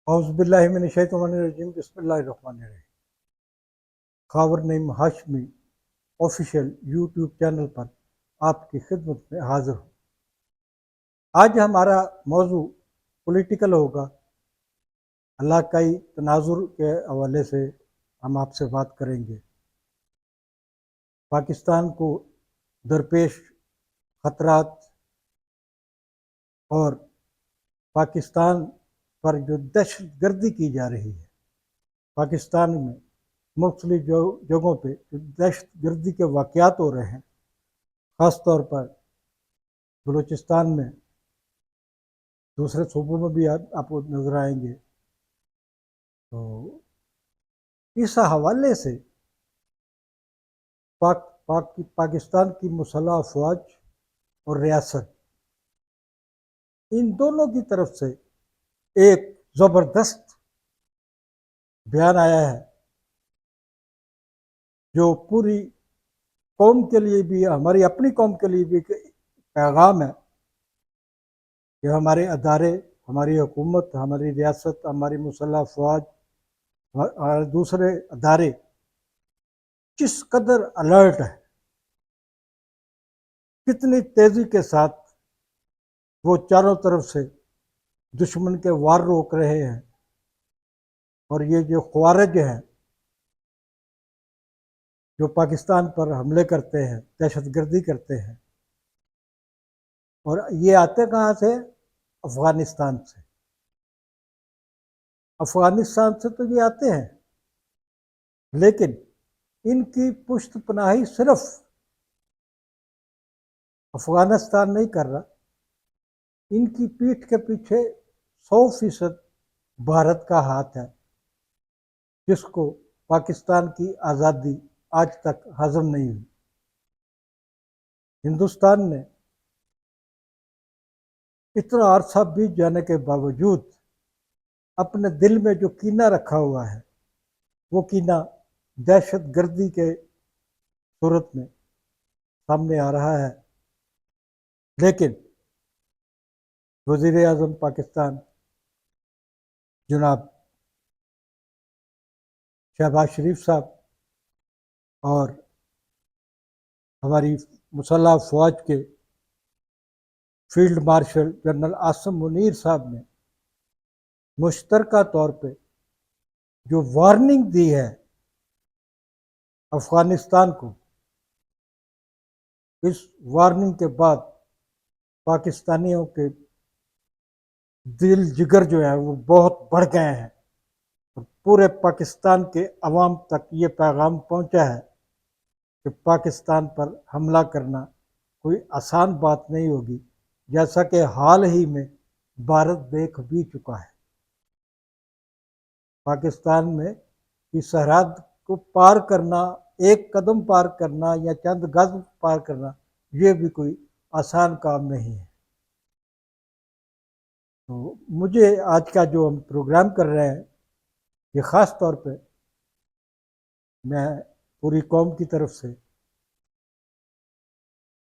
اعوذ باللہ من الشیطان الرجیم بسم اللہ الرحمن الرحیم۔ خاور نعیم ہاشمی آفیشیل یوٹیوب چینل پر آپ کی خدمت میں حاضر ہوں۔ آج ہمارا موضوع پولیٹیکل ہوگا۔ علاقائی تناظر کے حوالے سے ہم آپ سے بات کریں گے۔ پاکستان کو درپیش خطرات اور پاکستان پر جو دہشت گردی کی جا رہی ہے، پاکستان میں مختلف جگہوں پہ جو دہشت گردی کے واقعات ہو رہے ہیں، خاص طور پر بلوچستان میں، دوسرے صوبوں میں بھی آپ کو نظر آئیں گے۔ تو اس حوالے سے پاکستان کی مسلح افواج اور ریاست، ان دونوں کی طرف سے ایک زبردست بیان آیا ہے جو پوری قوم کے لیے بھی، ہماری اپنی قوم کے لیے بھی پیغام ہے کہ ہمارے ادارے، ہماری حکومت، ہماری ریاست، ہماری مسلح افواج اور دوسرے ادارے کس قدر الرٹ ہے، کتنی تیزی کے ساتھ وہ چاروں طرف سے دشمن کے وار روک رہے ہیں۔ اور یہ جو خوارج ہیں جو پاکستان پر حملے کرتے ہیں، دہشت گردی کرتے ہیں، اور یہ آتے کہاں سے؟ افغانستان سے۔ افغانستان سے تو یہ آتے ہیں، لیکن ان کی پشت پناہی صرف افغانستان نہیں کر رہا، ان کی پیٹھ کے پیچھے 100% بھارت کا ہاتھ ہے، جس کو پاکستان کی آزادی آج تک ہضم نہیں ہوئی۔ ہندوستان نے اتنا عرصہ بیت جانے کے باوجود اپنے دل میں جو کینہ رکھا ہوا ہے، وہ کینہ دہشت گردی کے صورت میں سامنے آ رہا ہے۔ لیکن وزیر اعظم پاکستان جناب شہباز شریف صاحب اور ہماری مسلح افواج کے field marshal general Asim Munir صاحب نے مشترکہ طور پہ جو وارننگ دی ہے افغانستان کو، اس وارننگ کے بعد پاکستانیوں کے دل جگر جو ہے وہ بہت بڑھ گئے ہیں، اور پورے پاکستان کے عوام تک یہ پیغام پہنچا ہے کہ پاکستان پر حملہ کرنا کوئی آسان بات نہیں ہوگی، جیسا کہ حال ہی میں بھارت دیکھ بھی چکا ہے۔ پاکستان میں کی سرحد کو پار کرنا، ایک قدم پار کرنا یا چند گز پار کرنا، یہ بھی کوئی آسان کام نہیں ہے۔ تو مجھے آج کا جو ہم پروگرام کر رہے ہیں، یہ خاص طور پہ میں پوری قوم کی طرف سے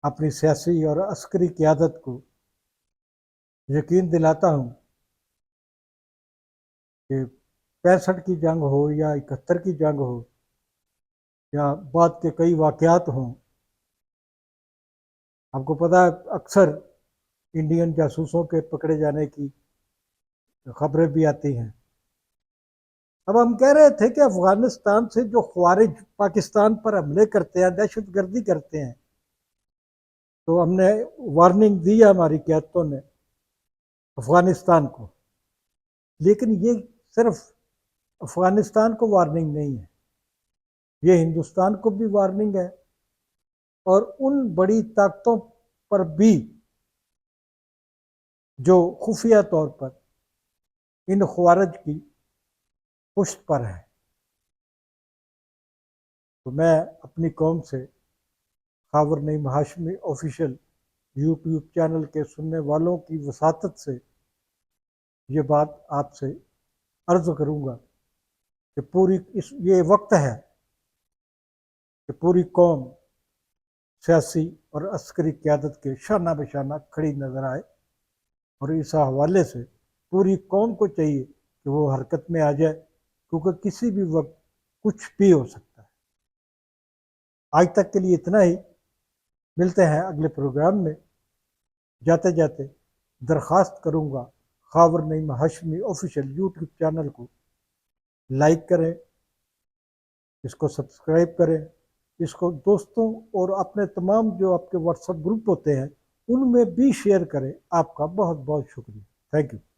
اپنی سیاسی اور عسکری قیادت کو یقین دلاتا ہوں کہ 65 کی جنگ ہو یا 71 کی جنگ ہو یا بعد کے کئی واقعات ہوں، آپ کو پتہ ہے اکثر انڈین جاسوسوں کے پکڑے جانے کی خبریں بھی آتی ہیں۔ اب ہم کہہ رہے تھے کہ افغانستان سے جو خوارج پاکستان پر حملے کرتے ہیں، دہشت گردی کرتے ہیں، تو ہم نے وارننگ دی ہے ہماری قیادتوں نے افغانستان کو، لیکن یہ صرف افغانستان کو وارننگ نہیں ہے، یہ ہندوستان کو بھی وارننگ ہے، اور ان بڑی طاقتوں پر بھی جو خفیہ طور پر ان خوارج کی پشت پر ہے۔ تو میں اپنی قوم سے، خاور نعیم ہاشمی آفیشیل یوٹیوب چینل کے سننے والوں کی وساطت سے یہ بات آپ سے عرض کروں گا کہ یہ وقت ہے کہ پوری قوم سیاسی اور عسکری قیادت کے شانہ بشانہ کھڑی نظر آئے، اور اس حوالے سے پوری قوم کو چاہیے کہ وہ حرکت میں آ جائے، کیونکہ کسی بھی وقت کچھ بھی ہو سکتا ہے۔ آج تک کے لیے اتنا ہی، ملتے ہیں اگلے پروگرام میں۔ جاتے جاتے درخواست کروں گا خاور نعیم ہاشمی آفیشیل یوٹیوب چینل کو لائک کریں، اس کو سبسکرائب کریں، اس کو دوستوں اور اپنے تمام جو آپ کے واٹس ایپ گروپ ہوتے ہیں ان میں بھی شیئر کریں۔ آپ کا بہت بہت شکریہ، تھینک یو۔